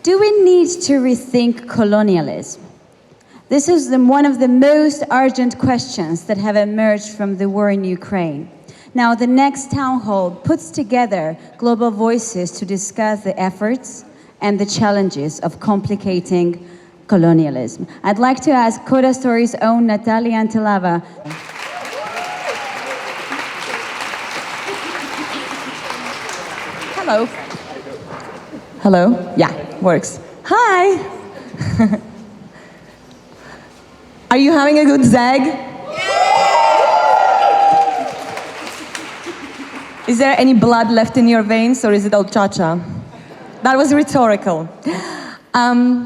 Do we need to rethink colonialism? This is one of the most urgent questions that have emerged from the war in Ukraine. Now, the next town hall puts together global voices to discuss the efforts and the challenges of complicating colonialism. I'd like to ask Coda Story's own Natalia Antelava. Hello. Hello? Yeah, works. Hi. Are you having a good ZEG? Is there any blood left in your veins, or is it all cha-cha? That was rhetorical. Hi,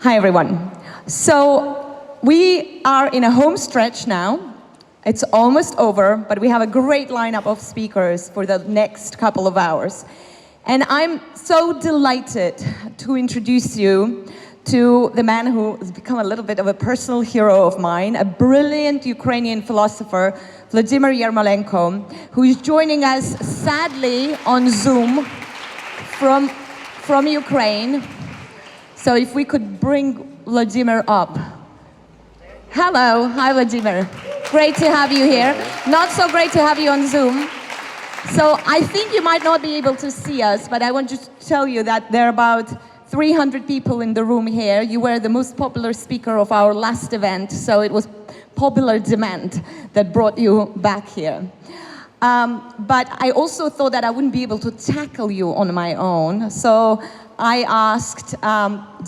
everyone. So we are in a home stretch now. It's almost over, but we have a great lineup of speakers for the next couple of hours. And I'm so delighted to introduce you to the man who has become a little bit of a personal hero of mine, a brilliant Ukrainian philosopher, Volodymyr Yermolenko, who is joining us sadly on Zoom from Ukraine. So if we could bring Volodymyr up. Hello, hi Volodymyr. Great to have you here. Not so great to have you on Zoom. So I think you might not be able to see us, but I want to tell you that there are about 300 people in the room here. You were the most popular speaker of our last event, so it was popular demand that brought you back here. But I also thought that I wouldn't be able to tackle you on my own, so I asked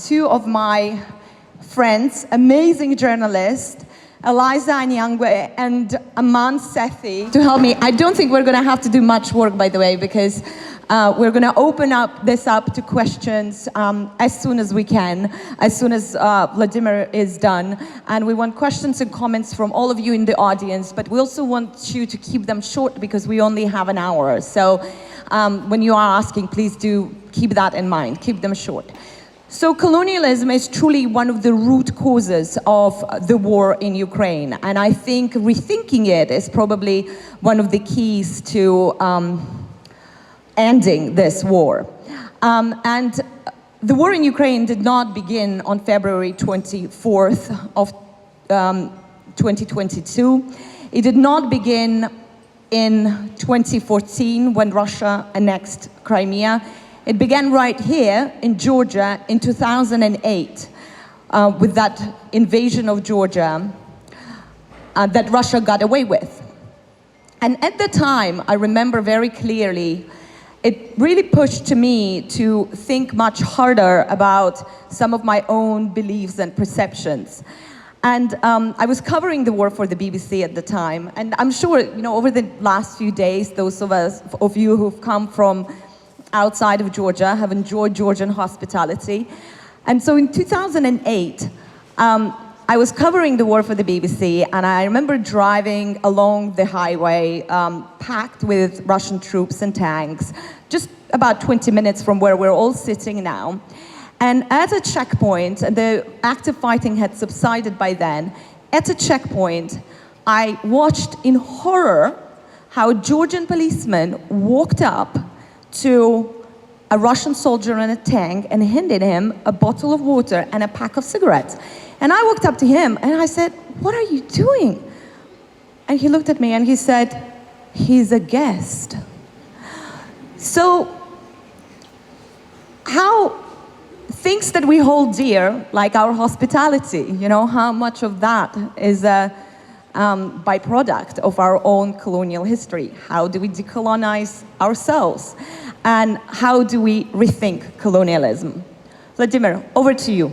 two of my friends, amazing journalists, Eliza Anyangwe and Aman Sethi, to help me. I don't think we're going to have to do much work, by the way, because we're going to open this up to questions as soon as we can, as soon as Volodymyr is done. And we want questions and comments from all of you in the audience, but we also want you to keep them short because we only have an hour. So when you are asking, please do keep that in mind, keep them short. So colonialism is truly one of the root causes of the war in Ukraine. And I think rethinking it is probably one of the keys to ending this war. And the war in Ukraine did not begin on February 24th of 2022. It did not begin in 2014 when Russia annexed Crimea. It began right here in Georgia in 2008 with that invasion of Georgia that Russia got away with. And at the time, I remember very clearly, it really pushed me to think much harder about some of my own beliefs and perceptions. And I was covering the war for the BBC at the time. And I'm sure, over the last few days, those of you who've come from outside of Georgia have enjoyed Georgian hospitality. And so in 2008, I was covering the war for the BBC, and I remember driving along the highway packed with Russian troops and tanks, just about 20 minutes from where we're all sitting now. And at a checkpoint, and the active fighting had subsided by then, at a checkpoint, I watched in horror how a Georgian policeman walked up to a Russian soldier in a tank and handed him a bottle of water and a pack of cigarettes. And I walked up to him and I said, "What are you doing?" And he looked at me and he said, "He's a guest." So how things that we hold dear, like our hospitality, how much of that is a byproduct of our own colonial history? How do we decolonize ourselves? And how do we rethink colonialism? Volodymyr, over to you.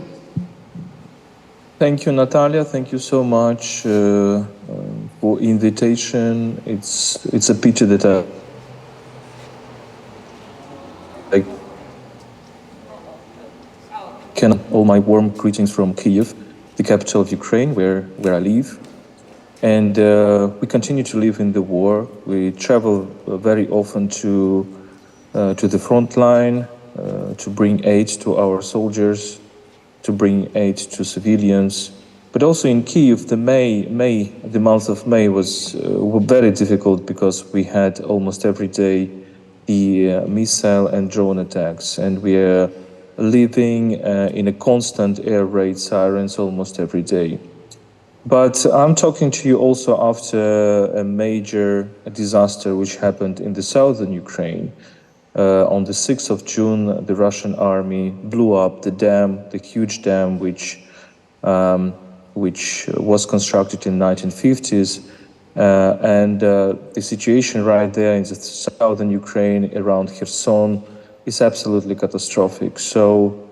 Thank you, Natalia. Thank you so much for invitation. It's a pity that I can all my warm greetings from Kyiv, the capital of Ukraine, where I live. And we continue to live in the war. We travel very often to the front line, to bring aid to our soldiers, to bring aid to civilians. But also in Kyiv, the month of May was very difficult because we had almost every day the missile and drone attacks. And we are living in a constant air raid sirens almost every day. But I'm talking to you also after a major disaster which happened in the southern Ukraine. On the 6th of June, the Russian army blew up the dam, the huge dam which was constructed in the 1950s. The situation right there in the southern Ukraine around Kherson is absolutely catastrophic. So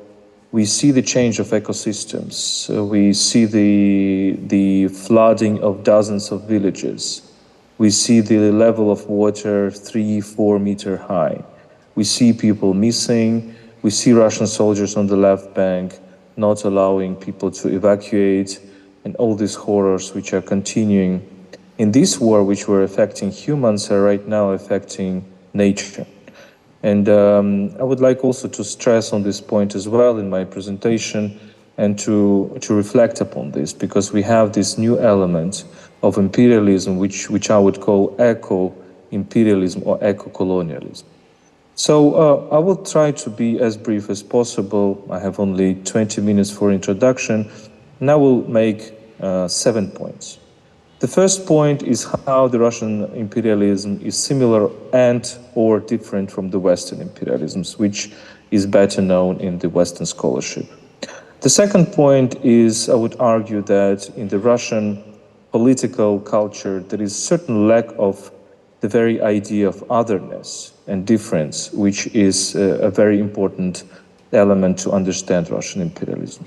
we see the change of ecosystems. We see the flooding of dozens of villages. We see the level of water 3-4 meter high. We see people missing. We see Russian soldiers on the left bank not allowing people to evacuate, and all these horrors which are continuing in this war, which were affecting humans, are right now affecting nature. And I would like also to stress on this point as well in my presentation and to reflect upon this, because we have this new element of imperialism, which I would call eco-imperialism or eco-colonialism. So I will try to be as brief as possible. I have only 20 minutes for introduction, and I will make 7 points. The first point is how the Russian imperialism is similar and or different from the Western imperialisms, which is better known in the Western scholarship. The second point is, I would argue that in the Russian political culture, there is certain lack of the very idea of otherness and difference, which is a very important element to understand Russian imperialism.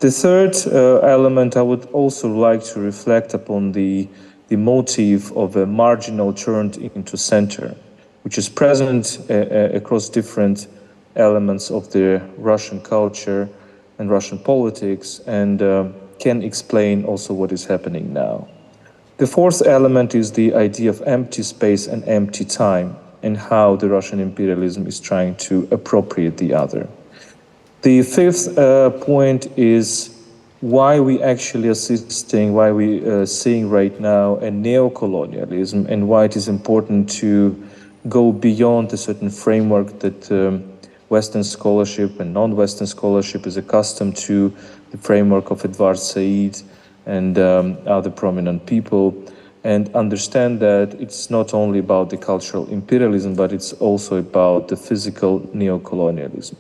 The third element, I would also like to reflect upon the motive of a marginal turned into center, which is present across different elements of the Russian culture and Russian politics, and can explain also what is happening now. The fourth element is the idea of empty space and empty time, and how the Russian imperialism is trying to appropriate the other. The fifth point is why we actually why we seeing right now a neo-colonialism, and why it is important to go beyond a certain framework that Western scholarship and non-Western scholarship is accustomed to, the framework of Edward Said and other prominent people, and understand that it's not only about the cultural imperialism, but it's also about the physical neo-colonialism.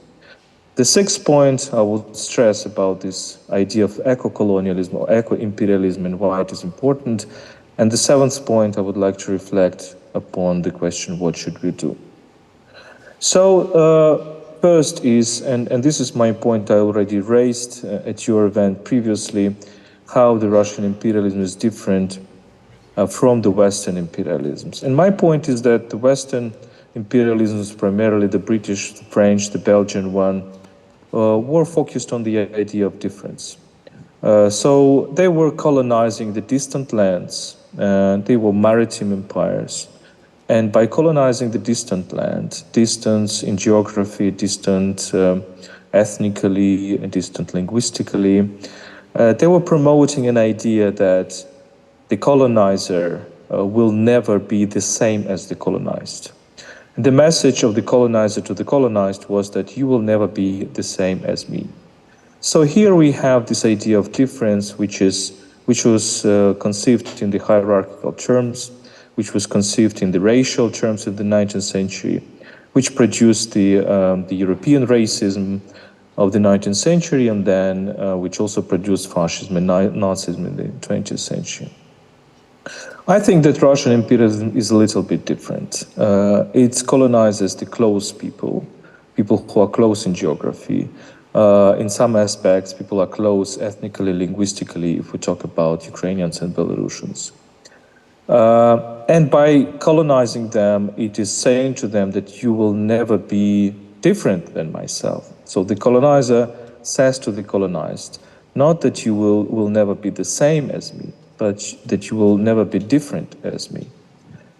The sixth point I would stress about this idea of eco-colonialism or eco-imperialism and why it is important. And the seventh point, I would like to reflect upon the question, what should we do? So first is, and this is my point I already raised at your event previously, how the Russian imperialism is different from the Western imperialisms. And my point is that the Western imperialisms, primarily the British, the French, the Belgian one, were focused on the idea of difference. So they were colonizing the distant lands, they were maritime empires. And by colonizing the distant land, distance in geography, distant ethnically, distant linguistically, they were promoting an idea that the colonizer will never be the same as the colonized. The message of the colonizer to the colonized was that you will never be the same as me. So here we have this idea of difference, which was conceived in the hierarchical terms, which was conceived in the racial terms in the 19th century, which produced the European racism of the 19th century, and then which also produced fascism and Nazism in the 20th century. I think that Russian imperialism is a little bit different. It colonizes the close people who are close in geography. In some aspects, people are close ethnically, linguistically, if we talk about Ukrainians and Belarusians. And by colonizing them, it is saying to them that you will never be different than myself. So the colonizer says to the colonized, not that you will never be the same as me, but that you will never be different as me.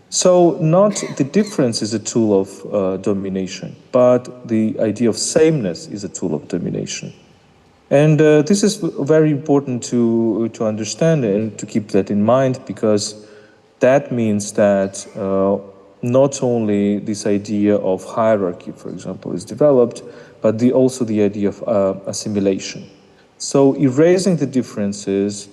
So not the difference is a tool of domination, but the idea of sameness is a tool of domination. And this is very important to understand and to keep that in mind, because that means that not only this idea of hierarchy, for example, is developed, but also the idea of assimilation. So erasing the differences,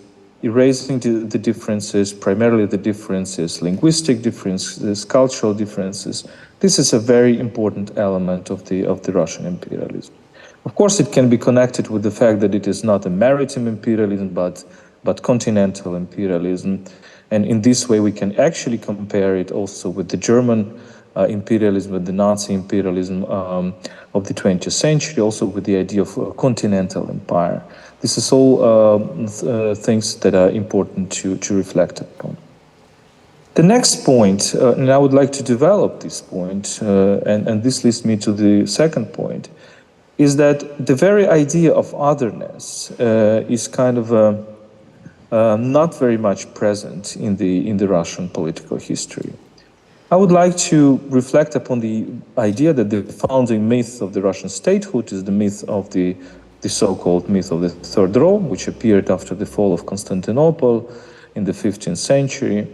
primarily the differences, linguistic differences, cultural differences, this is a very important element of the Russian imperialism. Of course, it can be connected with the fact that it is not a maritime imperialism, but continental imperialism. And in this way, we can actually compare it also with the German imperialism, with the Nazi imperialism of the 20th century, also with the idea of a continental empire. This is all things that are important to reflect upon. The next point, and I would like to develop this point, and this leads me to the second point, is that the very idea of otherness is kind of not very much present in the Russian political history. I would like to reflect upon the idea that the founding myth of the Russian statehood is the myth of the so-called myth of the Third Rome, which appeared after the fall of Constantinople in the 15th century.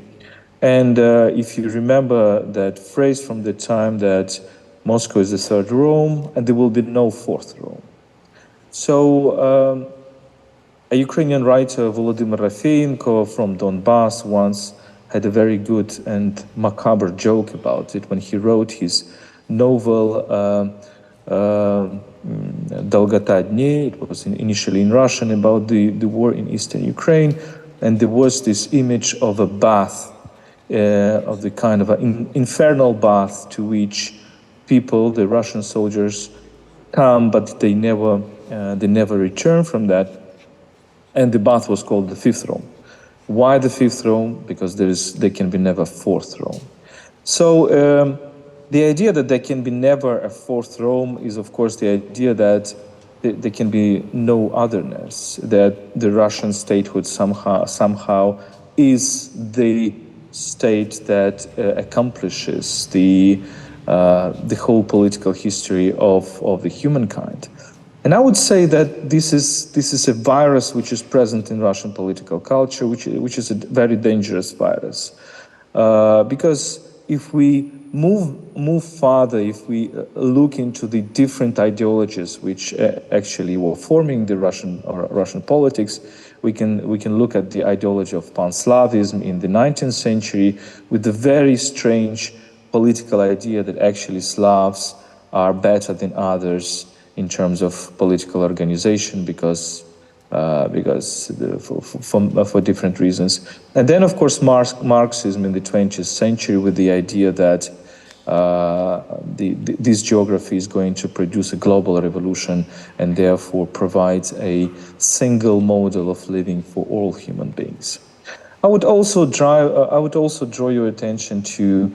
And if you remember that phrase from the time that Moscow is the third Rome and there will be no fourth Rome. So a Ukrainian writer, Volodymyr Yermolenko from Donbass, once had a very good and macabre joke about it when he wrote his novel Dolgota Dni. It was initially in Russian about the war in eastern Ukraine, and there was this image of a bath, of the kind of an infernal bath to which people, the Russian soldiers, come, but they never return from that. And the bath was called the Fifth Rome. Why the Fifth Rome? Because there can be never fourth Rome. So the idea that there can be never a fourth Rome is, of course, the idea that there can be no otherness, that the Russian statehood somehow is the state that accomplishes the whole political history of the humankind. And I would say that this is a virus which is present in Russian political culture, which is a very dangerous virus, because if we move further, if we look into the different ideologies which actually were forming the Russian politics, we can look at the ideology of Pan-Slavism in the 19th century with the very strange political idea that actually Slavs are better than others in terms of political organization because for different reasons. And then, of course, Marxism in the 20th century with the idea that this geography is going to produce a global revolution and therefore provides a single model of living for all human beings. I would also draw your attention to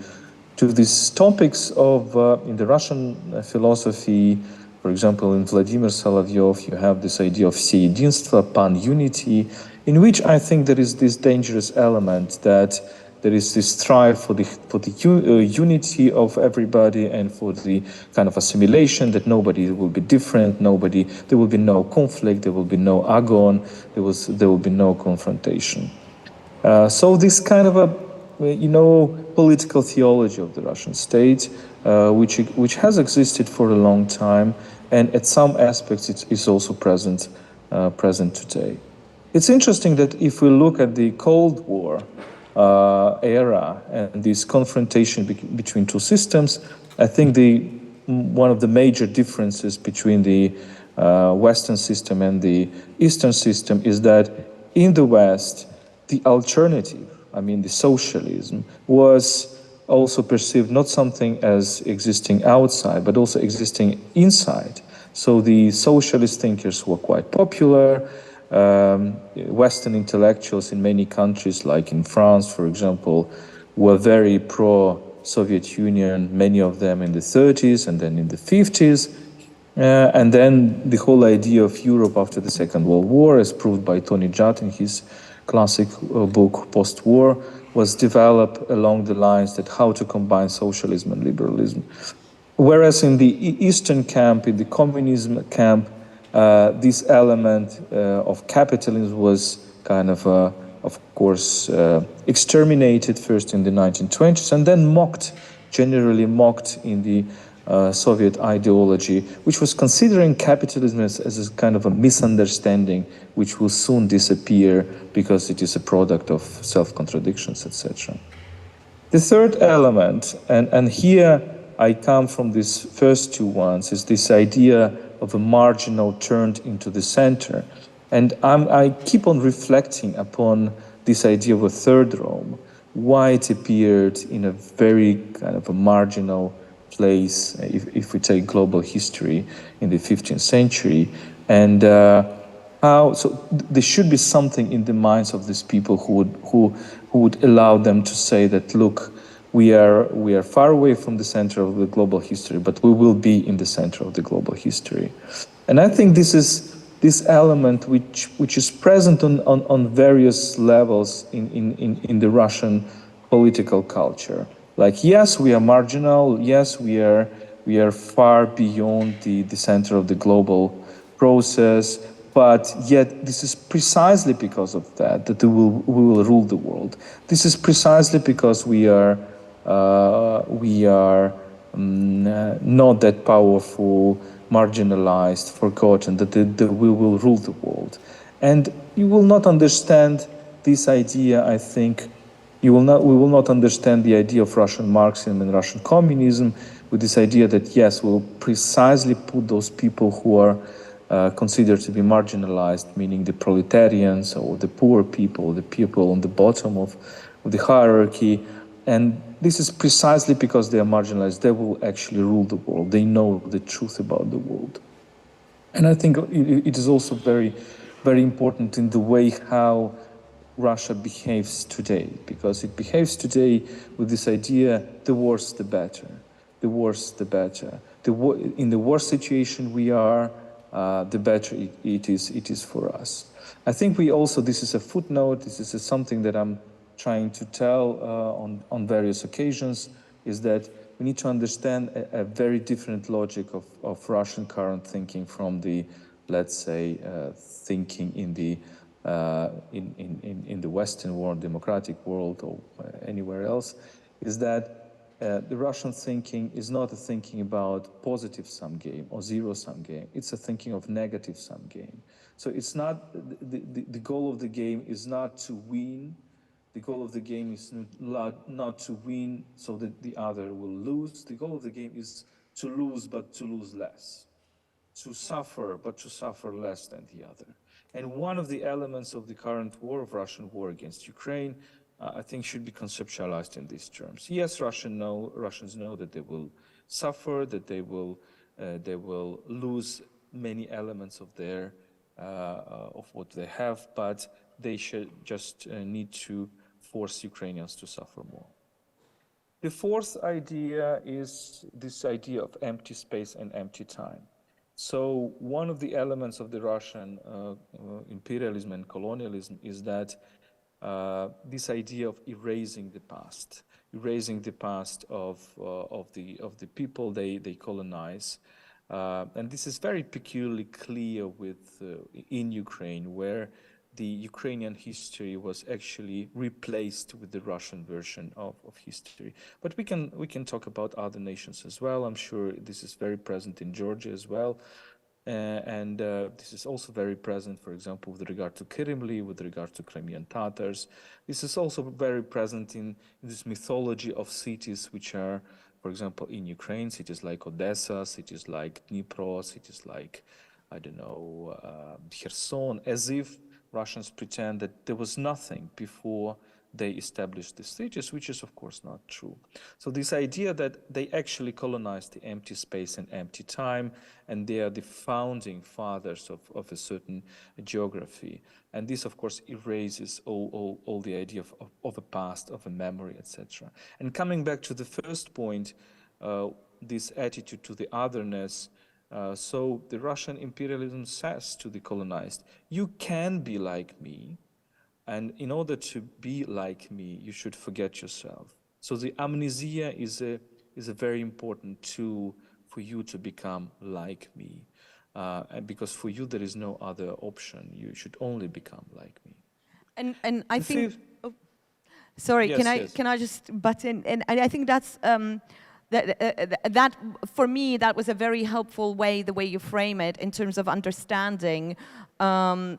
these topics of in the Russian philosophy. For example, in Vladimir Solovyov, you have this idea of всеединство, pan-unity, in which I think there is this dangerous element that there is this strive for the unity of everybody and for the kind of assimilation, that nobody will be different, there will be no conflict, there will be no agon, there will be no confrontation. So this kind of a political theology of the Russian state, which has existed for a long time, and at some aspects it is also present today. It's interesting that if we look at the Cold War era and this confrontation between two systems, I think one of the major differences between the Western system and the Eastern system is that in the West, the alternative, the socialism, was also perceived not something as existing outside, but also existing inside. So the socialist thinkers were quite popular. Western intellectuals in many countries, like in France, for example, were very pro-Soviet Union, many of them in the 30s and then in the 50s. And then the whole idea of Europe after the Second World War, as proved by Tony Judd in his classic book, Post-War, was developed along the lines that how to combine socialism and liberalism. Whereas in the Eastern camp, in the communism camp, this element of capitalism was kind of course, exterminated first in the 1920s and then generally mocked in the Soviet ideology, which was considering capitalism as a kind of a misunderstanding which will soon disappear because it is a product of self-contradictions, etc. The third element, and here I come from these first two ones, is this idea of a marginal turned into the center. And I keep on reflecting upon this idea of a third Rome, why it appeared in a very kind of a marginal place, if we take global history in the 15th century, and there should be something in the minds of these people who would allow them to say that, look, we are far away from the center of the global history, but we will be in the center of the global history. And I think this is this element which is present on various levels in the Russian political culture. Like, yes, we are marginal, yes, we are far beyond the center of the global process, but yet this is precisely because of that we will rule the world. This is precisely because we are not that powerful, marginalized, forgotten, that we will rule the world. And you will not understand this idea, I think. We will not understand the idea of Russian Marxism and Russian communism with this idea that, yes, we'll precisely put those people who are considered to be marginalized, meaning the proletarians or the poor people, the people on the bottom of the hierarchy. And this is precisely because they are marginalized. They will actually rule the world. They know the truth about the world. And I think it is also very, very important in the way how Russia behaves today, because it behaves today with this idea, the worse the better, the worse the better. In the worse situation we are, the better it is for us. I think we also, this is a footnote, this is something that I'm trying to tell on various occasions, is that we need to understand a very different logic of Russian current thinking from the, let's say, thinking in the Western world, democratic world, or anywhere else, is that the Russian thinking is not a thinking about positive sum game or zero sum game. It's a thinking of negative sum game. So it's not, the goal of the game is not to win. The goal of the game is not to win so that the other will lose. The goal of the game is to lose, but to lose less. To suffer, but to suffer less than the other. And one of the elements of the current war, of Russian war against Ukraine, I think should be conceptualized in these terms. Yes, Russians know that they will suffer, that they will lose many elements of their of what they have, but they should just need to force Ukrainians to suffer more. The fourth idea is this idea of empty space and empty time. So one of the elements of the Russian imperialism and colonialism is that this idea of erasing the past of the people they colonize, and this is very peculiarly clear with in Ukraine, where the Ukrainian history was actually replaced with the Russian version of history. But we can talk about other nations as well. I'm sure this is very present in Georgia as well. And this is also very present, for example, with regard to Kirimli, with regard to Crimean Tatars. This is also very present in this mythology of cities which are, for example, in Ukraine, cities like Odessa, cities like Dnipro, cities like, I don't know, Kherson, as if Russians pretend that there was nothing before they established the cities, which is of course not true. So this idea that they actually colonized the empty space and empty time, and they are the founding fathers of a certain geography. And this of course erases all the idea of a past, of a memory, etc. And coming back to the first point, this attitude to the otherness, so the Russian imperialism says to the colonized, you can be like me, and in order to be like me, you should forget yourself. So the amnesia is a very important tool for you to become like me. And because for you there is no other option, you should only become like me. And I think, Fifth, sorry, yes, yes. can I just butt in? And I think that's that for me, that was a very helpful way, the way you frame it, in terms of understanding the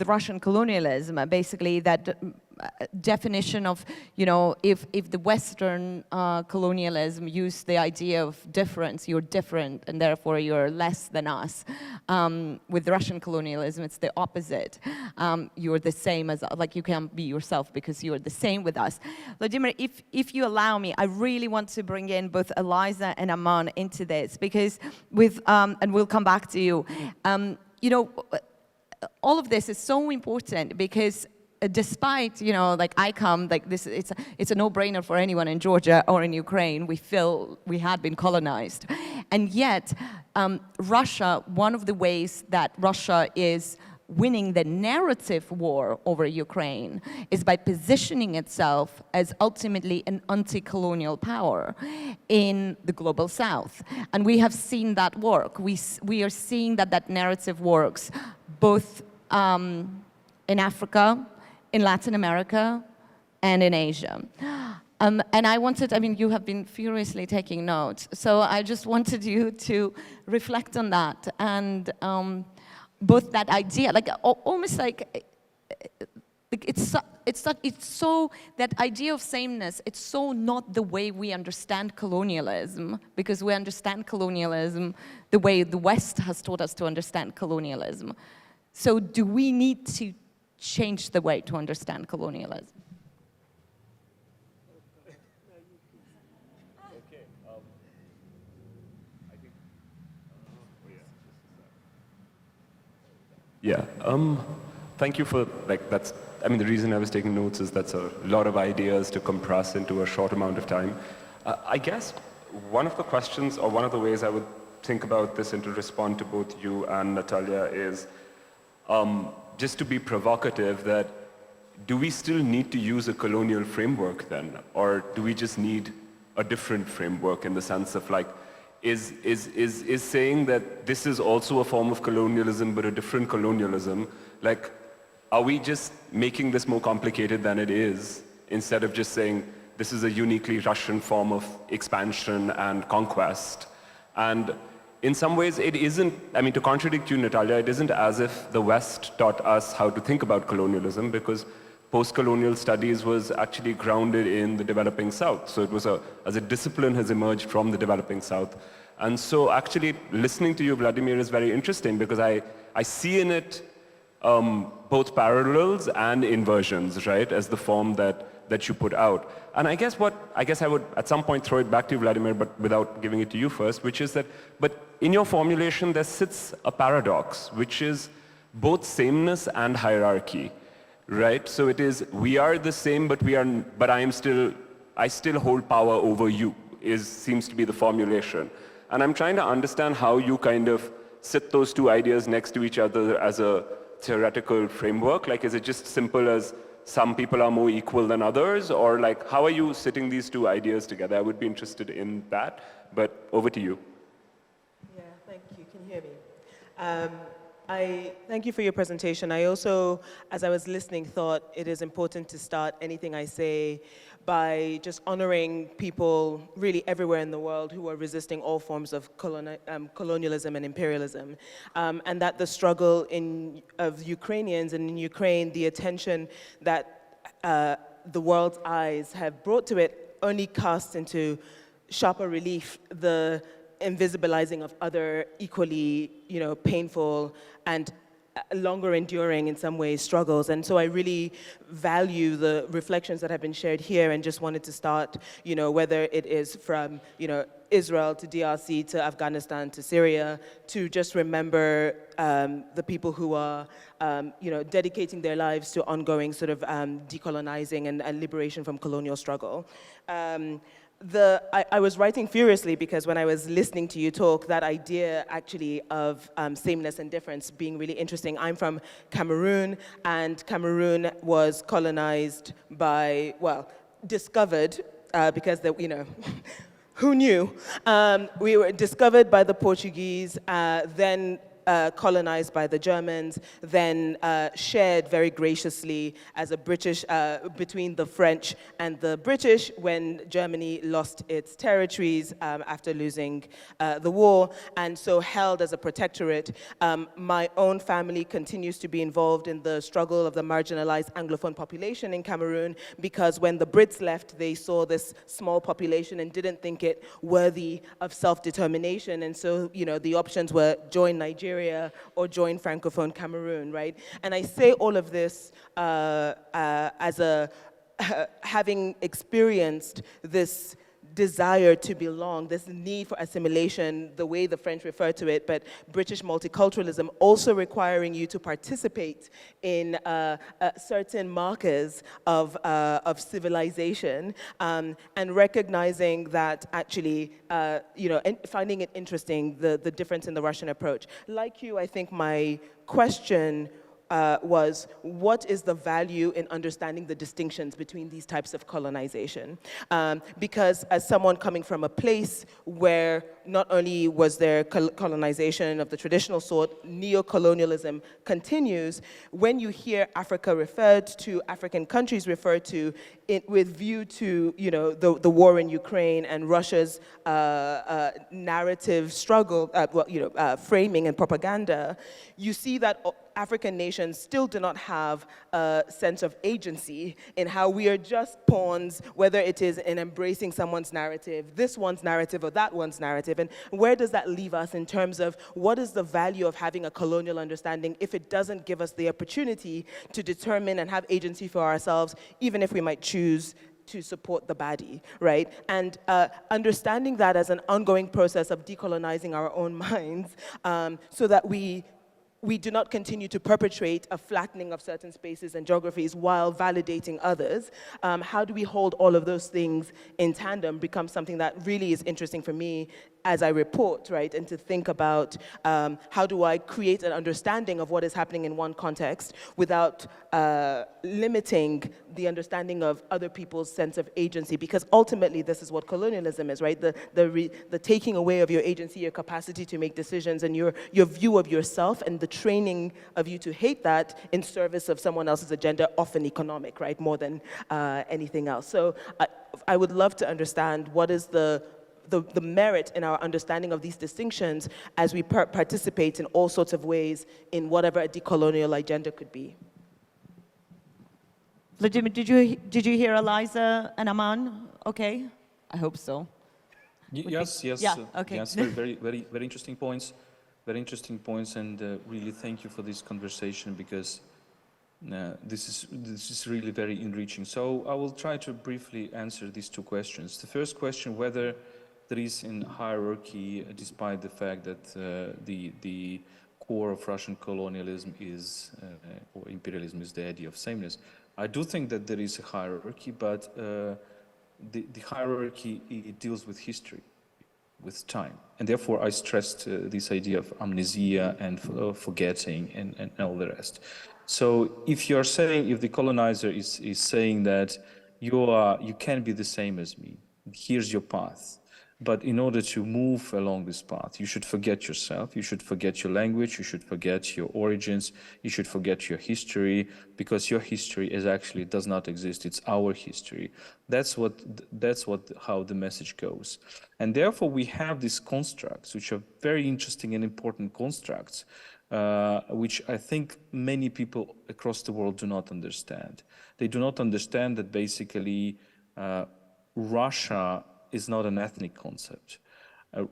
Russian colonialism, basically that definition of, if the Western colonialism used the idea of difference, you're different and therefore you're less than us. With Russian colonialism, it's the opposite. You're the same as, like, you can't be yourself because you're the same with us. Volodymyr, if you allow me, I really want to bring in both Eliza and Aman into this, because and we'll come back to you. All of this is so important because despite, I come, this, it's a no-brainer for anyone in Georgia or in Ukraine. We feel we had been colonized. And yet, Russia, one of the ways that Russia is winning the narrative war over Ukraine is by positioning itself as ultimately an anti-colonial power in the global South. And we have seen that work. We are seeing that narrative works both in Africa, in Latin America, and in Asia. And you have been furiously taking notes, so I just wanted you to reflect on that, and both that idea, almost like it's so, that idea of sameness, it's so not the way we understand colonialism, because we understand colonialism the way the West has taught us to understand colonialism. So do we need to change the way to understand colonialism? Okay. I think. Yeah. Thank you for that's. I mean, the reason I was taking notes is that's a lot of ideas to compress into a short amount of time. I guess one of the questions, or one of the ways I would think about this and to respond to both you and Natalia is. Just to be provocative, that do we still need to use a colonial framework then? Or do we just need a different framework in the sense of is saying that this is also a form of colonialism but a different colonialism, are we just making this more complicated than it is, instead of just saying this is a uniquely Russian form of expansion and conquest? And in some ways, it isn't, to contradict you, Natalia, it isn't as if the West taught us how to think about colonialism, because post-colonial studies was actually grounded in the developing South. So it was as a discipline has emerged from the developing South. And so actually listening to you, Volodymyr, is very interesting, because I see in it both parallels and inversions, right, as the form that you put out. And I guess I would at some point throw it back to you, Volodymyr, but without giving it to you first, which is that, but in your formulation there sits a paradox, which is both sameness and hierarchy, right? So it is, we are the same, but I still hold power over you, seems to be the formulation. And I'm trying to understand how you kind of sit those two ideas next to each other as a theoretical framework. Is it just simple as some people are more equal than others, or how are you sitting these two ideas together? I would be interested in that, but over to you. Yeah, thank you. Can you hear me? I thank you for your presentation. I also, as I was listening, thought it is important to start anything I say by just honoring people really everywhere in the world who are resisting all forms of colonialism and imperialism, and that the struggle of Ukrainians and in Ukraine, the attention that the world's eyes have brought to it only casts into sharper relief the invisibilizing of other equally, painful and longer enduring in some ways struggles. And so I really value the reflections that have been shared here, and just wanted to start, whether it is from, Israel to DRC to Afghanistan to Syria, to just remember the people who are, dedicating their lives to ongoing sort of decolonizing and liberation from colonial struggle. I was writing furiously because when I was listening to you talk, that idea actually of sameness and difference being really interesting. I'm from Cameroon, and Cameroon was colonized by, discovered, because, who knew? We were discovered by the Portuguese, then colonized by the Germans, then shared very graciously as a British, between the French and the British when Germany lost its territories after losing the war, and so held as a protectorate. My own family continues to be involved in the struggle of the marginalized Anglophone population in Cameroon, because when the Brits left, they saw this small population and didn't think it worthy of self-determination, and so, you know, the options were join Nigeria or join Francophone Cameroon, right? And I say all of this as having experienced this desire to belong, this need for assimilation, the way the French refer to it, but British multiculturalism also requiring you to participate in certain markers of civilization, and recognizing that actually, you know, and finding it interesting, the difference in the Russian approach. Like you, I think my question was, what is the value in understanding the distinctions between these types of colonization? Because as someone coming from a place where not only was there colonization of the traditional sort, neo-colonialism continues, when you hear Africa referred to, African countries referred to, with view to, you know, the war in Ukraine and Russia's narrative struggle, well, you know, framing and propaganda, you see that African nations still do not have a sense of agency in how we are just pawns, whether it is in embracing someone's narrative, this one's narrative or that one's narrative, and where does that leave us in terms of what is the value of having a colonial understanding if it doesn't give us the opportunity to determine and have agency for ourselves, even if we might choose to support the baddie, right? And understanding that as an ongoing process of decolonizing our own minds, so that we do not continue to perpetrate a flattening of certain spaces and geographies while validating others. How do we hold all of those things in tandem becomes something that really is interesting for me as I report, right? And to think about how do I create an understanding of what is happening in one context without limiting the understanding of other people's sense of agency, because ultimately this is what colonialism is, right? The taking away of your agency, your capacity to make decisions, and your view of yourself, and the training of you to hate that in service of someone else's agenda, often economic, right? More than anything else. So I would love to understand what is the merit in our understanding of these distinctions as we participate in all sorts of ways in whatever a decolonial agenda could be. Volodymyr, did you hear Eliza and Aman? Okay, I hope so. Yes. Yeah, okay. Yes, very interesting points. Very interesting points, and really thank you for this conversation, because this is really very enriching. So I will try to briefly answer these two questions. The first question, whether there is a hierarchy, despite the fact that the core of Russian colonialism is, or imperialism is the idea of sameness. I do think that there is a hierarchy, but the hierarchy, it deals with history, with time. And therefore I stressed this idea of amnesia and forgetting and all the rest. So if you're saying, if the colonizer is saying that you can be the same as me, here's your path. But in order to move along this path, you should forget yourself, you should forget your language, you should forget your origins, you should forget your history, because your history is actually does not exist, it's our history. That's how the message goes. And therefore we have these constructs, which are very interesting and important constructs, which I think many people across the world do not understand. They do not understand that basically Russia is not an ethnic concept.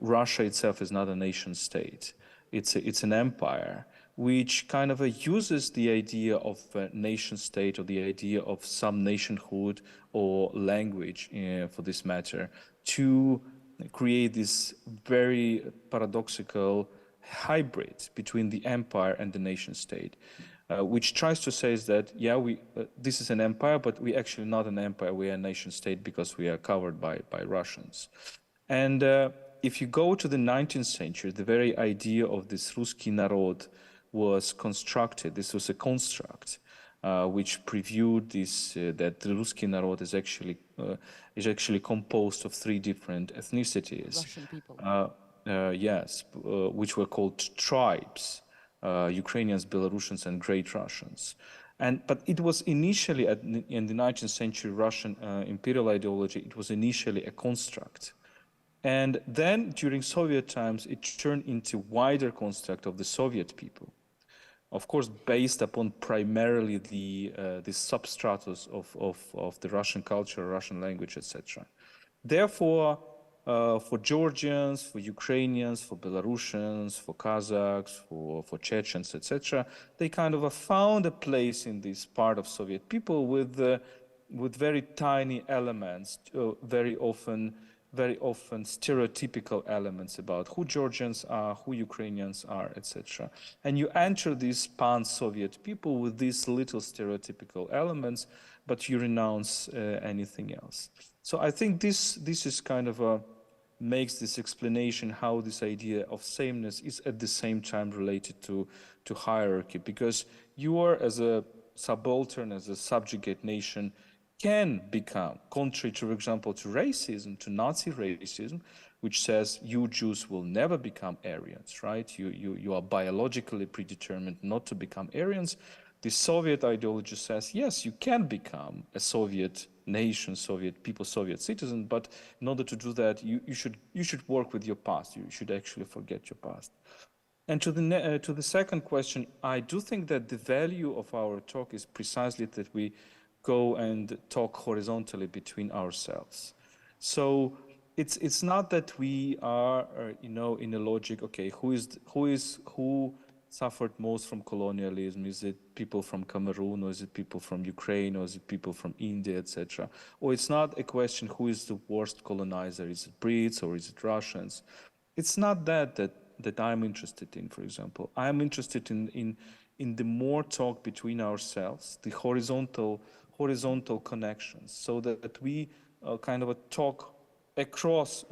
Russia itself is not a nation state. It's an empire which kind of uses the idea of a nation state, or the idea of some nationhood or language, for this matter, to create this very paradoxical hybrid between the empire and the nation state. Which tries to say is that, yeah, this is an empire, but we're actually not an empire, we are a nation state because we are covered by Russians. And if you go to the 19th century, the very idea of this Ruski Narod was constructed. This was a construct which previewed this, that the Ruski Narod is actually composed of three different ethnicities. Russian people. which were called tribes, Ukrainians, Belarusians, and Great Russians. But it was initially, in the 19th century Russian imperial ideology, it was initially a construct. And then during Soviet times, it turned into wider construct of the Soviet people. Of course, based upon primarily the substratus of the Russian culture, Russian language, etc. Therefore, for Georgians, for Ukrainians, for Belarusians, for Kazakhs, for Chechens, etc., they kind of found a place in this part of Soviet people with very tiny elements, very often stereotypical elements about who Georgians are, who Ukrainians are, etc. And you enter these pan-Soviet people with these little stereotypical elements, but you renounce anything else. So I think this is kind of makes this explanation how this idea of sameness is at the same time related to hierarchy, because you are, as a subaltern, as a subjugate nation, can become, contrary, for example, to racism, to Nazi racism, which says you Jews will never become Aryans, right? You are biologically predetermined not to become Aryans. The Soviet ideology says, yes, you can become a Soviet nation, Soviet people, Soviet citizen, but in order to do that, you should work with your past. You should actually forget your past. And to the second question, I do think that the value of our talk is precisely that we go and talk horizontally between ourselves. So it's not that we are, in a logic, okay, who suffered most from colonialism? Is it people from Cameroon, or is it people from Ukraine, or is it people from India, etc.? Or it's not a question who is the worst colonizer? Is it Brits or is it Russians? It's not that I'm interested in, for example. I'm interested in the more talk between ourselves, the horizontal connections, so that we kind of talk across,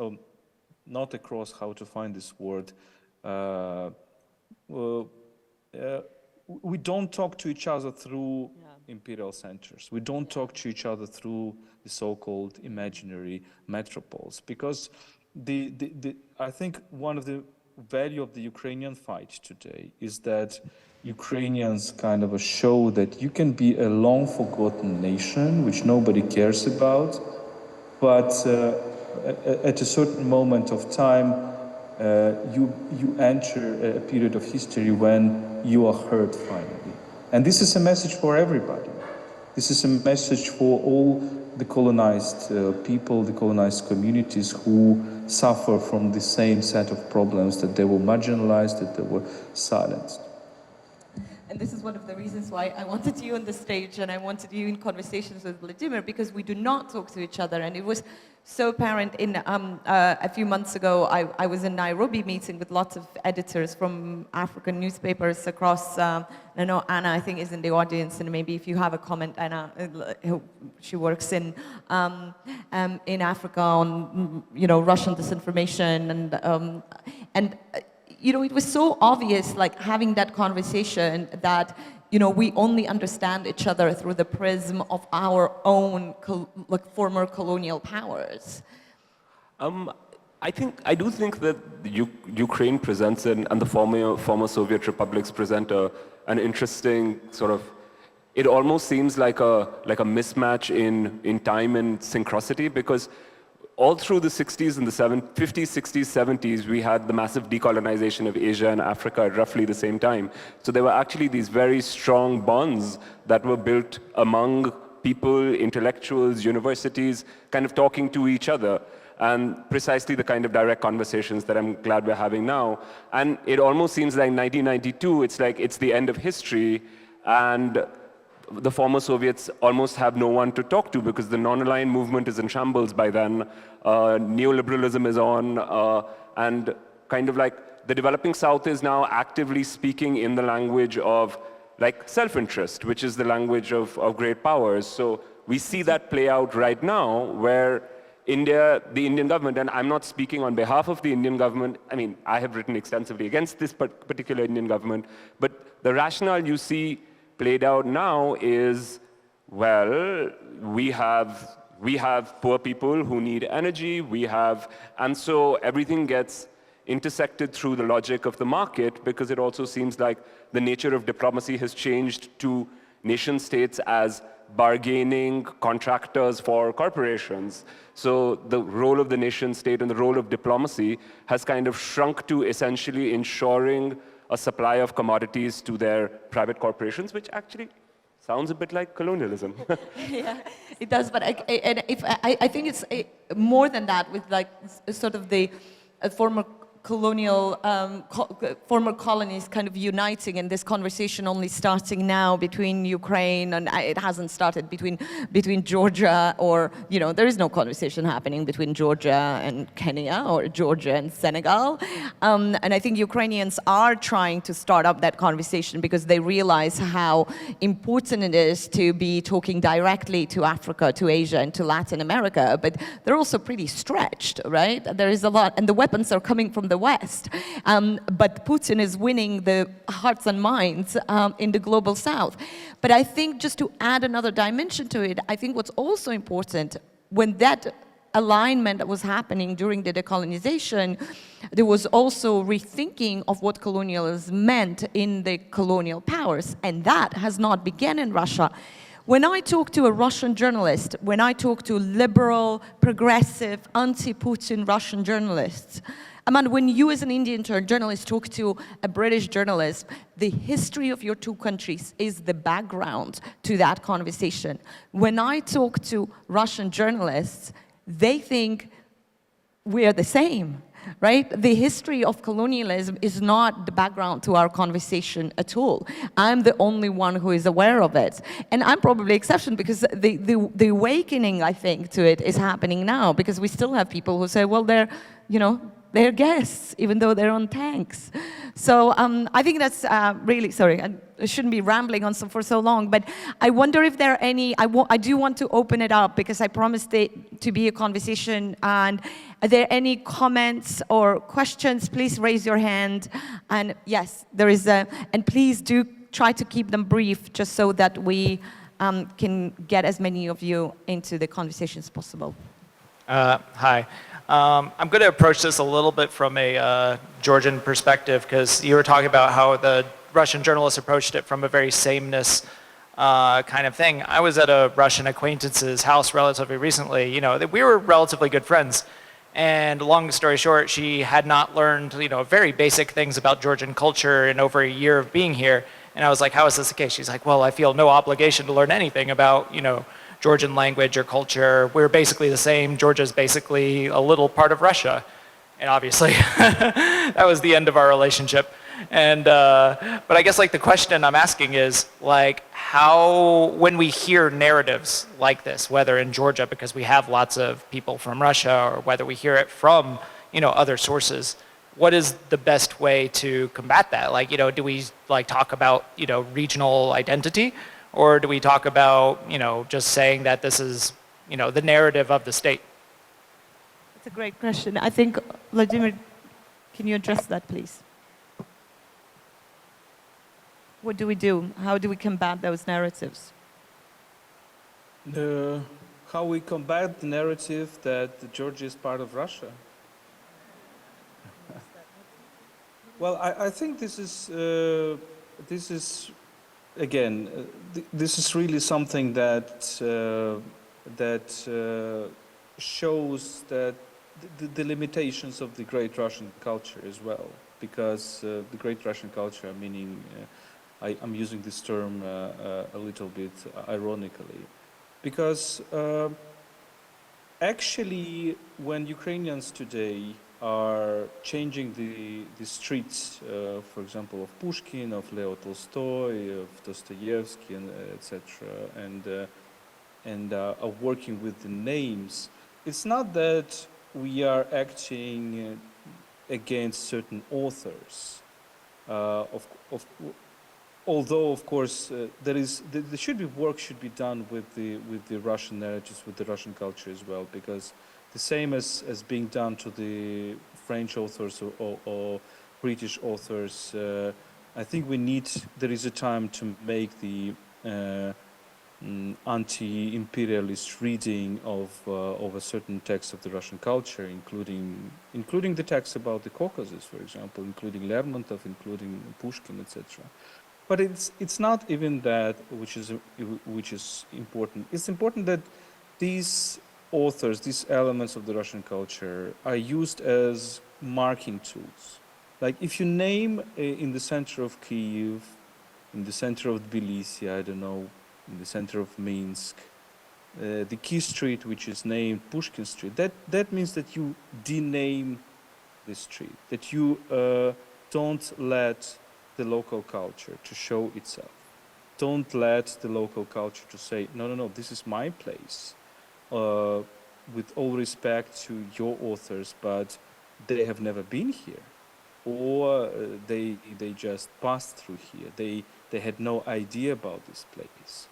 not across, how to find this word, we don't talk to each other through imperial centers. We don't talk to each other through the so-called imaginary metropoles, because I think one of the value of the Ukrainian fight today is that Ukrainians kind of show that you can be a long forgotten nation which nobody cares about, but at a certain moment of time you enter a period of history when you are heard finally. And this is a message for everybody. This is a message for all the colonized people, the colonized communities who suffer from the same set of problems, that they were marginalized, that they were silenced. And this is one of the reasons why I wanted you on the stage and I wanted you in conversations with Volodymyr, because we do not talk to each other. And it was so apparent in a few months ago, I was in Nairobi meeting with lots of editors from African newspapers across, I know Anna, I think, is in the audience, and maybe if you have a comment, Anna, she works in Africa on, Russian disinformation and it was so obvious, like, having that conversation that, we only understand each other through the prism of our own, former colonial powers. I do think that Ukraine presents and the former Soviet republics present an interesting sort of, it almost seems like a mismatch in time and synchronicity, because all through the 60s and the 50s, 60s, 70s, we had the massive decolonization of Asia and Africa at roughly the same time. So there were actually these very strong bonds that were built among people, intellectuals, universities, kind of talking to each other. And precisely the kind of direct conversations that I'm glad we're having now. And it almost seems like 1992, it's like it's the end of history, and the former Soviets almost have no one to talk to, because the non-aligned movement is in shambles by then, neoliberalism is on, and kind of like the developing South is now actively speaking in the language of like self-interest, which is the language of great powers. So we see that play out right now, where the Indian government, and I'm not speaking on behalf of the Indian government, I mean, I have written extensively against this particular Indian government, but the rationale you see played out now is, well, we have poor people who need energy, and so everything gets, intersected through the logic of the market, because it also seems like the nature of diplomacy has changed to nation states as bargaining contractors for corporations. So the role of the nation state and the role of diplomacy has kind of shrunk to essentially ensuring a supply of commodities to their private corporations, which actually sounds a bit like colonialism. Yeah, it does, but I think it's more than that, with like sort of the former colonial, former colonies kind of uniting, and this conversation only starting now between Ukraine, and it hasn't started between Georgia, or, you know, there is no conversation happening between Georgia and Kenya or Georgia and Senegal. And I think Ukrainians are trying to start up that conversation because they realize how important it is to be talking directly to Africa, to Asia, and to Latin America, but they're also pretty stretched, right? There is a lot, and the weapons are coming from the West. But Putin is winning the hearts and minds in the global South. But I think, just to add another dimension to it, I think what's also important, when that alignment was happening during the decolonization, there was also rethinking of what colonialism meant in the colonial powers, and that has not begun in Russia. When I talk to a Russian journalist, when I talk to liberal, progressive, anti-Putin Russian journalists, Aman, when you as an Indian journalist talk to a British journalist, the history of your two countries is the background to that conversation. When I talk to Russian journalists, they think we're the same, right? The history of colonialism is not the background to our conversation at all. I'm the only one who is aware of it. And I'm probably the exception, because the awakening, I think, to it is happening now, because we still have people who say, well, they're, you know, they're guests, even though they're on tanks. So I think that's really, sorry, I shouldn't be rambling on for so long, but I wonder if there are any, I do want to open it up, because I promised it to be a conversation. And are there any comments or questions? Please raise your hand. And yes, there is a, and please do try to keep them brief, just so that we can get as many of you into the conversation as possible. Hi. I'm going to approach this a little bit from a Georgian perspective, because you were talking about how the Russian journalists approached it from a very sameness kind of thing. I was at a Russian acquaintance's house relatively recently. You know, we were relatively good friends. And long story short, she had not learned, you know, very basic things about Georgian culture in over a year of being here. And I was like, how is this the case? She's like, well, I feel no obligation to learn anything about, you know, Georgian language or culture. We're basically the same. Georgia's basically a little part of Russia. And obviously, that was the end of our relationship. And, but I guess like the question I'm asking is like, how, when we hear narratives like this, whether in Georgia, because we have lots of people from Russia, or whether we hear it from, you know, other sources, what is the best way to combat that? Like, you know, do we like talk about, you know, regional identity? Or do we talk about, you know, just saying that this is, you know, the narrative of the state? That's a great question. I think, Volodymyr, can you address that, please? What do we do? How do we combat those narratives? How we combat the narrative that Georgia is part of Russia? Well, I think this is again, this is really something that shows that the limitations of the great Russian culture as well, because the great Russian culture, meaning, I'm using this term a little bit ironically, because actually when Ukrainians today are changing the streets, for example, of Pushkin, of Leo Tolstoy, of Dostoevsky, and etc., and are working with the names, it's not that we are acting against certain authors. Although, of course, there should be work should be done with the Russian narratives, with the Russian culture as well, because the same as being done to the French authors or British authors, I think there is a time to make the anti-imperialist reading of a certain text of the Russian culture, including the texts about the Caucasus, for example, including Lermontov, including Pushkin, etc. But it's not even that which is important. It's important that these authors, these elements of the Russian culture, are used as marking tools. Like if you name in the center of Kyiv, in the center of Tbilisi, I don't know, in the center of Minsk, the key street which is named Pushkin Street, that means that you dename the street, that you don't let the local culture to show itself. Don't let the local culture to say, no, this is my place. With all respect to your authors, but they have never been here. Or they just passed through here. They had no idea about this place.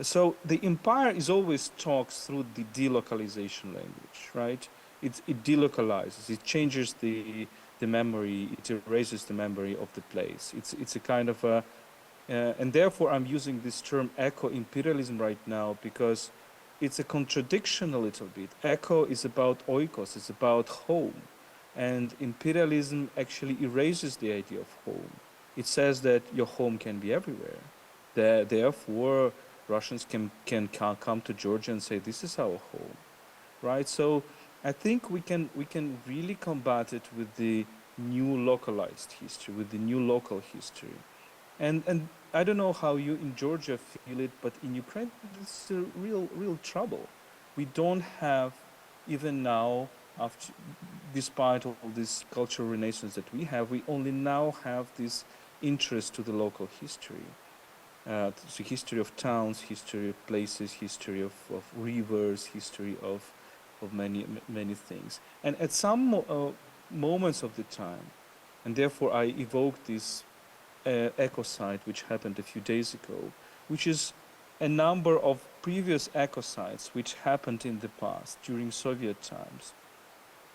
So the empire is always talks through the delocalization language, right? It delocalizes, it changes the memory, it erases the memory of the place. It's a kind of a, and therefore I'm using this term eco-imperialism right now because it's a contradiction a little bit. Eco is about oikos, it's about home. And imperialism actually erases the idea of home. It says that your home can be everywhere. Therefore, Russians can come to Georgia and say, this is our home, right? So I think we can really combat it with the new localized history, with the new local history. And I don't know how you in Georgia feel it, but in Ukraine, it's a real trouble. We don't have, even now, despite all this cultural renaissance that we have, we only now have this interest to the local history. The history of towns, history of places, history of rivers, history of many things. And at some moments of the time, and therefore I evoke this ecocide which happened a few days ago, which is a number of previous ecocides which happened in the past during Soviet times,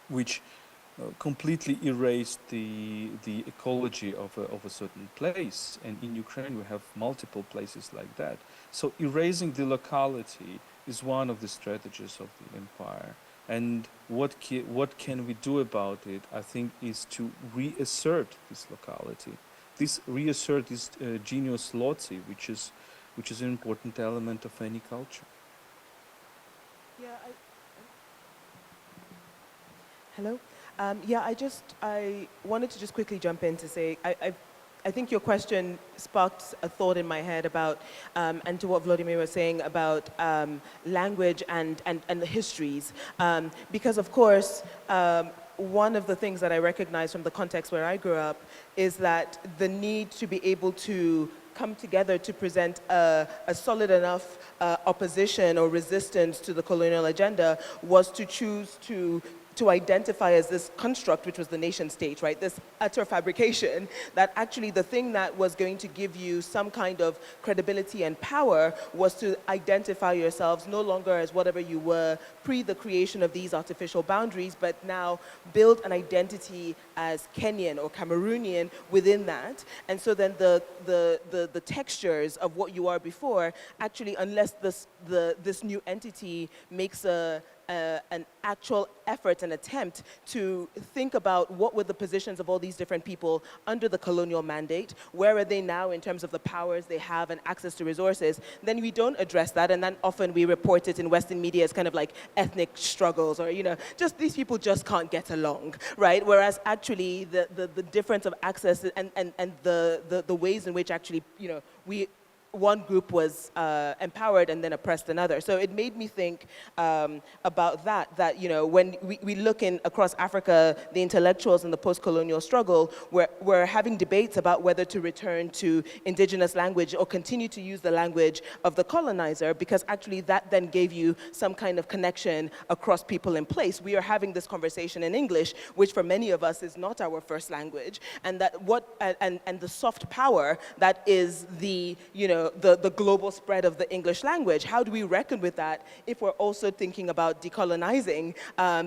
which completely erased the ecology of a certain place. And in Ukraine we have multiple places like that. So erasing the locality is one of the strategies of the empire. And what can we do about it, I think, is to reassert this locality. Reassert this genius loci, which is an important element of any culture. Yeah, hello? I wanted to just quickly jump in to say, I think your question sparked a thought in my head about, and to what Volodymyr was saying about language and the histories. Because of course, one of the things that I recognize from the context where I grew up is that the need to be able to come together to present a solid enough opposition or resistance to the colonial agenda was to choose to identify as this construct, which was the nation state, right? This utter fabrication that actually the thing that was going to give you some kind of credibility and power was to identify yourselves no longer as whatever you were pre the creation of these artificial boundaries, but now build an identity as Kenyan or Cameroonian within that. And so then the textures of what you are before, actually, unless this new entity makes an actual effort and attempt to think about what were the positions of all these different people under the colonial mandate, where are they now in terms of the powers they have and access to resources, then we don't address that, and then often we report it in Western media as kind of like ethnic struggles, or just these people just can't get along, right? Whereas actually the difference of access and the ways in which actually one group was empowered and then oppressed another. So it made me think about that when we look across Africa, the intellectuals in the post-colonial struggle, we're having debates about whether to return to indigenous language or continue to use the language of the colonizer, because actually that then gave you some kind of connection across people in place. We are having this conversation in English, which for many of us is not our first language, and that and the soft power that is the the global spread of the English language. How do we reckon with that if we're also thinking about decolonizing?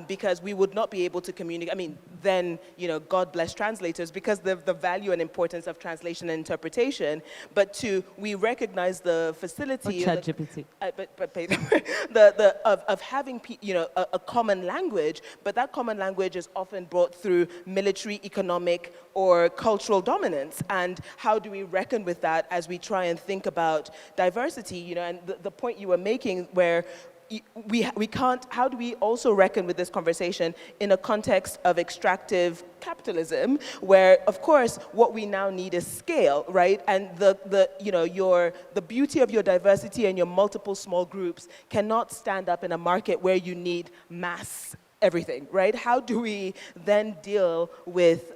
Because we would not be able to communicate. I mean, then, God bless translators, because the value and importance of translation and interpretation. But we recognize the facility of having a common language, but that common language is often brought through military, economic, or cultural dominance. And how do we reckon with that as we try and think about diversity? And the point you were making where we can't, how do we also reckon with this conversation in a context of extractive capitalism, where, of course, what we now need is scale, right? And the beauty of your diversity and your multiple small groups cannot stand up in a market where you need mass everything, right? How do we then deal with,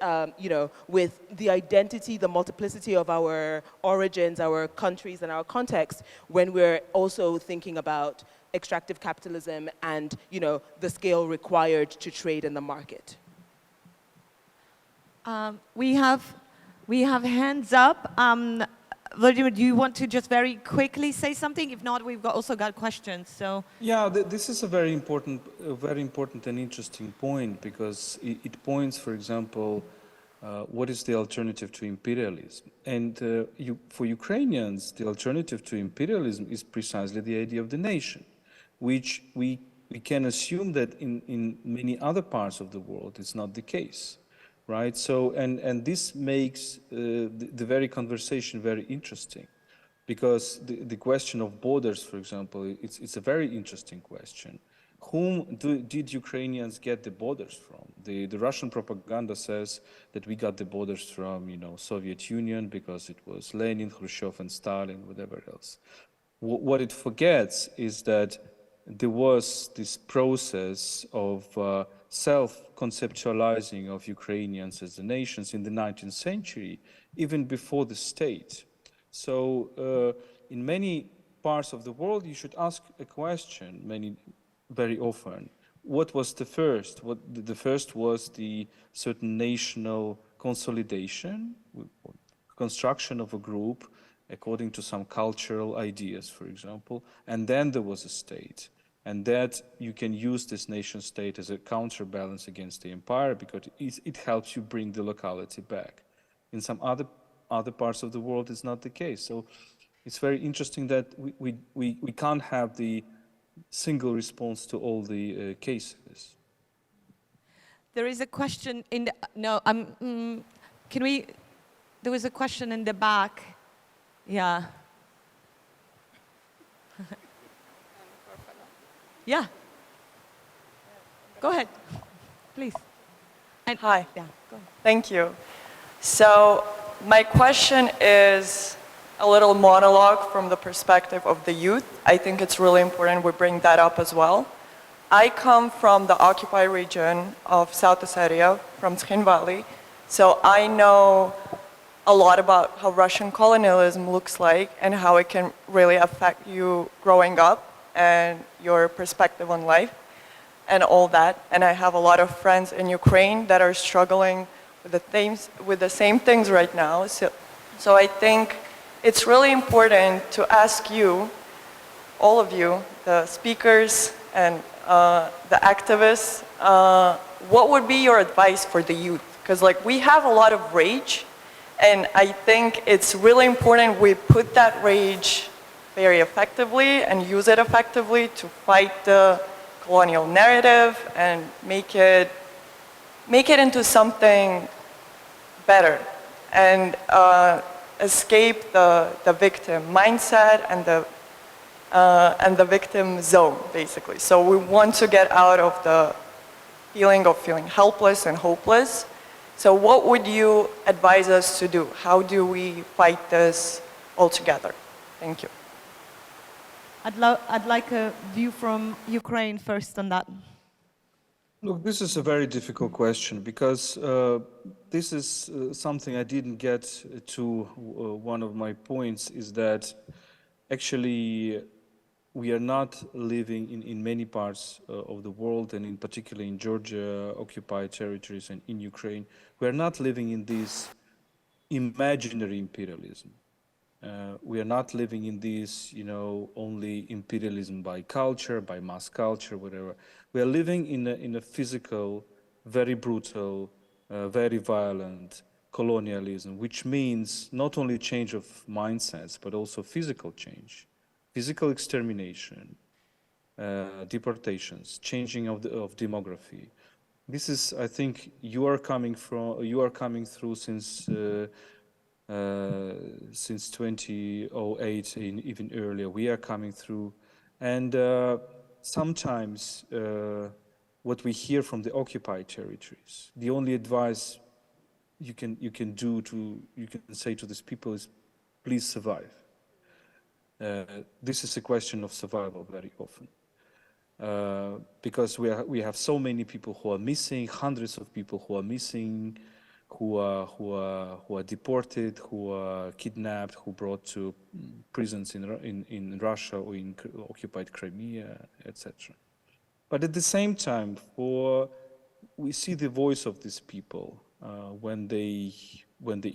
with the identity, the multiplicity of our origins, our countries, and our context when we're also thinking about extractive capitalism and, the scale required to trade in the market? We have hands up. Volodymyr, do you want to just very quickly say something? If not, we've also got questions. So yeah, this is a very important and interesting point, because it points, for example, what is the alternative to imperialism? And for Ukrainians, the alternative to imperialism is precisely the idea of the nation, which we can assume that in many other parts of the world it's not the case. Right, so and this makes the very conversation very interesting, because the question of borders, for example, it's a very interesting question. Whom did Ukrainians get the borders from? The Russian propaganda says that we got the borders from Soviet Union because it was Lenin, Khrushchev, and Stalin, whatever else. What it forgets is that there was this process of self-conceptualizing of Ukrainians as the nations in the 19th century, even before the state. So in many parts of the world, you should ask a question very often. What was the first? The first was the certain national consolidation, construction of a group according to some cultural ideas, for example, and then there was a state. And that you can use this nation state as a counterbalance against the empire, because it helps you bring the locality back. In some other parts of the world, it's not the case. So it's very interesting that we can't have the single response to all the cases. there is a question in the, no, can we, there was a question in the back. Yeah. Yeah. Go ahead, please. And, Hi. Yeah, go ahead. Thank you. So my question is a little monologue from the perspective of the youth. I think it's really important we bring that up as well. I come from the occupied region of South Ossetia, from Tkhin Valley, so I know a lot about how Russian colonialism looks like and how it can really affect you growing up and your perspective on life and all that. And I have a lot of friends in Ukraine that are struggling with the same things right now. So I think it's really important to ask you, all of you, the speakers and the activists, what would be your advice for the youth? Because we have a lot of rage, and I think it's really important we put that rage very effectively and use it effectively to fight the colonial narrative and make it into something better and escape the victim mindset and the victim zone, basically. So we want to get out of the feeling of feeling helpless and hopeless. So what would you advise us to do? How do we fight this all together? Thank you. I'd like a view from Ukraine first on that. Look, this is a very difficult question, because this is something I didn't get to. One of my points is that actually we are not living in many parts of the world, and in particular in Georgia, occupied territories, and in Ukraine, we are not living in this imaginary imperialism. We are not living in this, only imperialism by culture, by mass culture, whatever. We are living in a physical, very brutal, very violent colonialism, which means not only change of mindsets, but also physical change, physical extermination, deportations, changing of demography. This is, I think, you are coming through since 2008, even earlier. We are coming through, and sometimes what we hear from the occupied territories, the only advice you can say to these people is, please survive. This is a question of survival very often. Because we have so many people who are missing, hundreds of people who are missing, who are deported, who are kidnapped, who brought to prisons in Russia or in occupied Crimea, etc. But at the same time, we see the voice of these people when they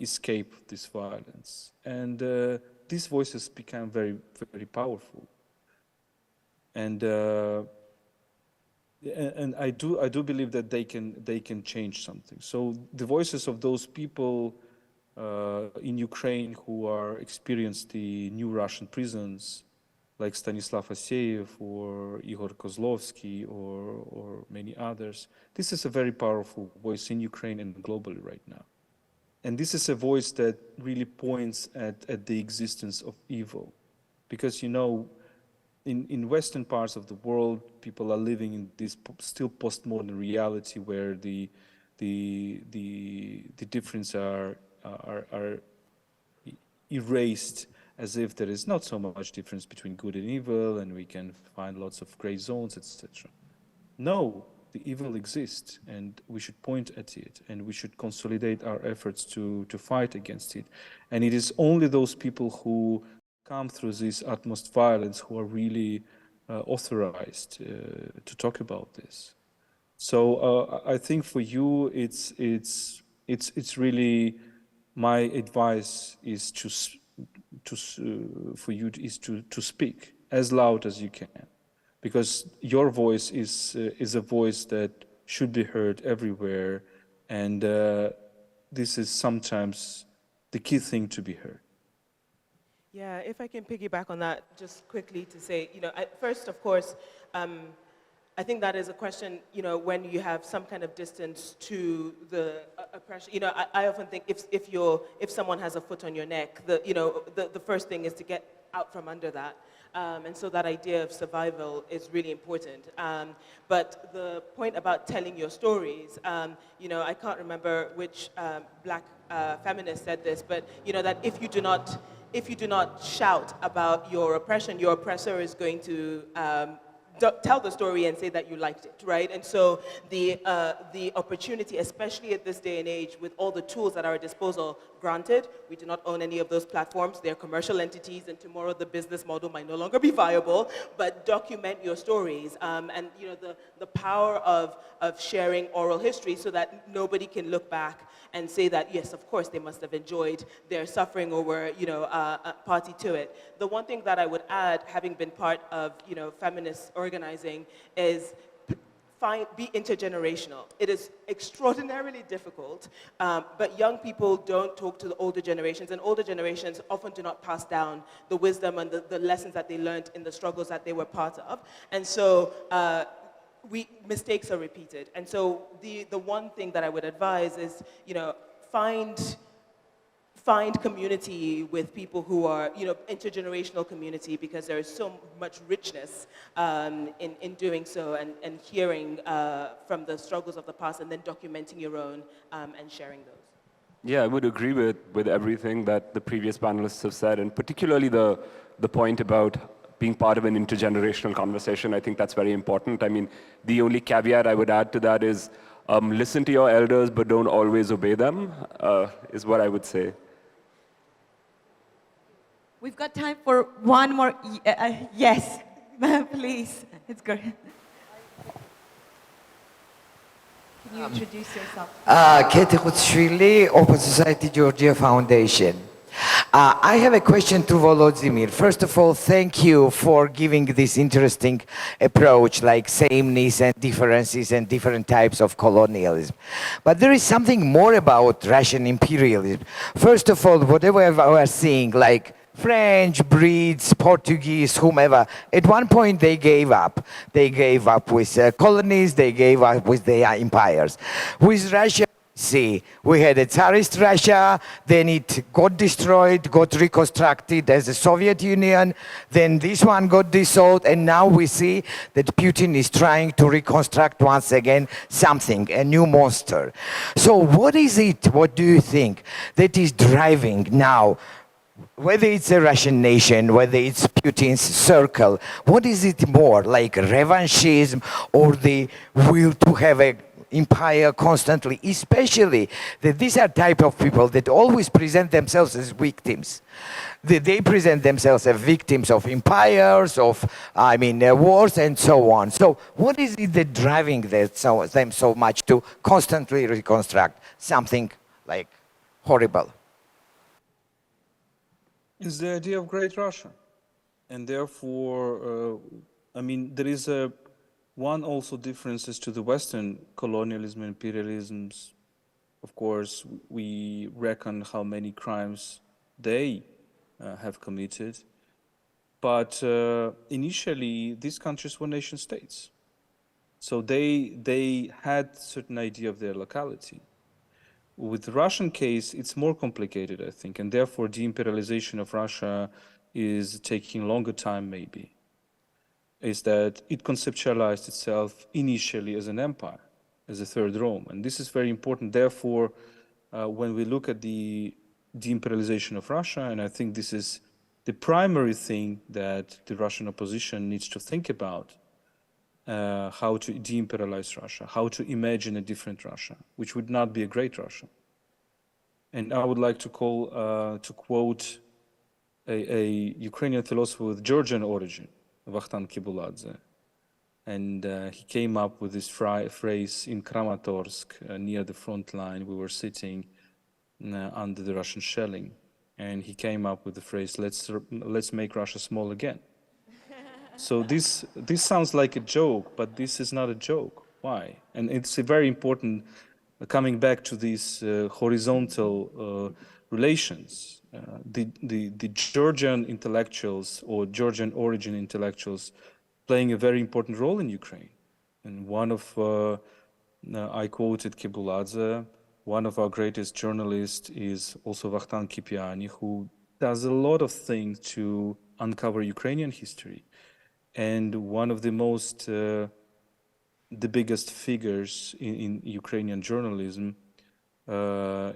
escape this violence, and these voices become very, very powerful. And I do believe that they can change something. So the voices of those people in Ukraine who are experienced the new Russian prisons, like Stanislav Aseyev or Igor Kozlovsky or many others, this is a very powerful voice in Ukraine and globally right now. And this is a voice that really points at the existence of evil, because in Western parts of the world, people are living in this still postmodern reality where the differences are erased, as if there is not so much difference between good and evil, and we can find lots of gray zones, etc. No, the evil exists, and we should point at it, and we should consolidate our efforts to fight against it. And it is only those people who come through this utmost violence who are really authorized to talk about this. So I think for you, it's really, my advice is to speak as loud as you can, because your voice is a voice that should be heard everywhere, and this is sometimes the key thing to be heard. Yeah, if I can piggyback on that just quickly to say, first, of course, I think that is a question, when you have some kind of distance to the oppression. I often think if someone has a foot on your neck, the first thing is to get out from under that. And so that idea of survival is really important. But the point about telling your stories, I can't remember which black feminist said this, but that if you do not shout about your oppression, your oppressor is going to tell the story and say that you liked it, right? And so the opportunity, especially at this day and age, with all the tools at our disposal, granted, we do not own any of those platforms. They're commercial entities, and tomorrow the business model might no longer be viable, but document your stories. And the power of sharing oral history so that nobody can look back and say that, yes, of course, they must have enjoyed their suffering or were, a party to it. The one thing that I would add, having been part of, feminist organizing, is be intergenerational. It is extraordinarily difficult, but young people don't talk to the older generations, and older generations often do not pass down the wisdom and the lessons that they learned in the struggles that they were part of. And so mistakes are repeated. And so the one thing that I would advise is, find community with people who are, intergenerational community, because there is so much richness in doing so, and hearing from the struggles of the past, and then documenting your own and sharing those. Yeah, I would agree with everything that the previous panelists have said, and particularly the point about being part of an intergenerational conversation. I think that's very important. I mean, the only caveat I would add to that is listen to your elders, but don't always obey them, is what I would say. We've got time for one more. Yes, please. It's good. Can you introduce yourself? Keti Khutsishvili, Open Society Georgia Foundation. I have a question to Volodymyr. First of all, thank you for giving this interesting approach, like sameness and differences and different types of colonialism. But there is something more about Russian imperialism. First of all, whatever I was seeing, like French, Brits, Portuguese, whomever, at one point they gave up. They gave up with colonies, they gave up with their empires. With Russia, see, we had a Tsarist Russia, then it got destroyed, got reconstructed as the Soviet Union, then this one got dissolved, and now we see that Putin is trying to reconstruct once again something, a new monster. So what is it, what do you think, that is driving now, whether it's a Russian nation, whether it's Putin's circle, what is it more, like revanchism or the will to have a empire constantly, especially that these are type of people that always present themselves as victims. They present themselves as victims of empires, of, wars and so on. So what is it that driving them so much to constantly reconstruct something like horrible? It's the idea of Great Russia. And therefore, there is one also differences to the Western colonialism and imperialisms. Of course, we reckon how many crimes they have committed. But initially, these countries were nation states. So they had certain idea of their locality. With the Russian case, it's more complicated, I think, and therefore de-imperialization of Russia is taking longer time, maybe. Is that it conceptualized itself initially as an empire, as a third Rome. And this is very important. Therefore, when we look at the de-imperialization of Russia, and I think this is the primary thing that the Russian opposition needs to think about, how to de-imperialize Russia, how to imagine a different Russia, which would not be a great Russia. And I would like to quote a Ukrainian philosopher with Georgian origin, Vakhtan Kibuladze. And he came up with this phrase in Kramatorsk, near the front line. We were sitting under the Russian shelling. And he came up with the phrase, let's make Russia small again. So this sounds like a joke, but this is not a joke. Why? And it's a very important, coming back to these horizontal relations. The Georgian intellectuals or Georgian origin intellectuals playing a very important role in Ukraine. And one of, I quoted Kibuladze, one of our greatest journalists is also Vakhtan Kipiani, who does a lot of things to uncover Ukrainian history. And one of the most, the biggest figures in Ukrainian journalism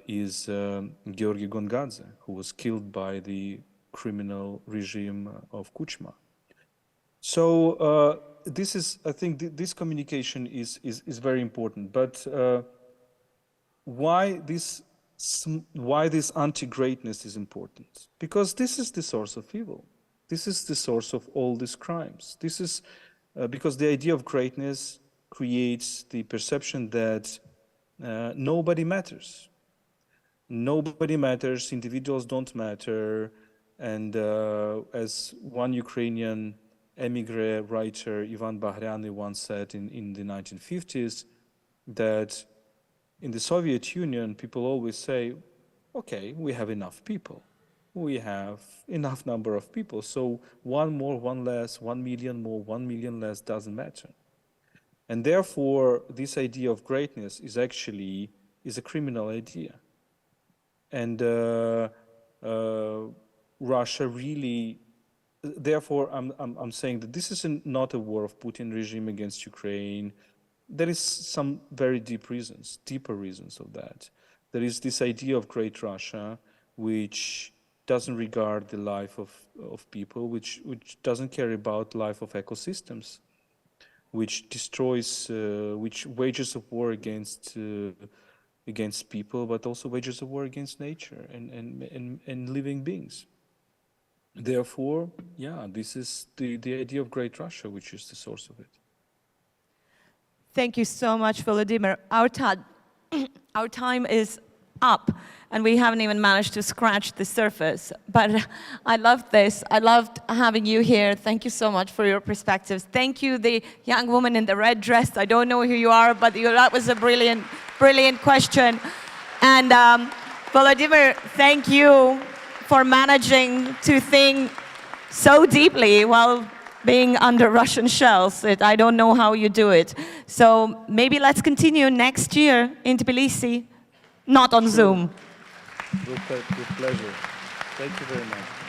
is Georgy Gongadze, who was killed by the criminal regime of Kuchma. So this is, I think, this communication is very important. But why this anti-greatness is important? Because this is the source of evil. This is the source of all these crimes. This is because the idea of greatness creates the perception that nobody matters. Nobody matters, individuals don't matter. And as one Ukrainian emigre writer, Ivan Bahryany, once said in the 1950s, that in the Soviet Union, people always say, okay, we have enough people. We have enough number of people, so one more, one less, 1 million more, 1 million less doesn't matter. And therefore, this idea of greatness is actually a criminal idea. And Russia really, therefore, I'm saying that this is not a war of Putin regime against Ukraine. There is some very deep reasons, deeper reasons of that. There is this idea of great Russia, which doesn't regard the life of people, which doesn't care about life of ecosystems, which destroys, which wages of war against people, but also wages of war against nature and living beings. Therefore, yeah, this is the idea of great Russia, which is the source of it. Thank you so much, Volodymyr. Our time is up, and we haven't even managed to scratch the surface. But I loved this. I loved having you here. Thank you so much for your perspectives. Thank you, the young woman in the red dress. I don't know who you are, but that was a brilliant, brilliant question. And Volodymyr, thank you for managing to think so deeply while being under Russian shells. I don't know how you do it. So maybe let's continue next year in Tbilisi, not on Zoom. With pleasure. Thank you very much.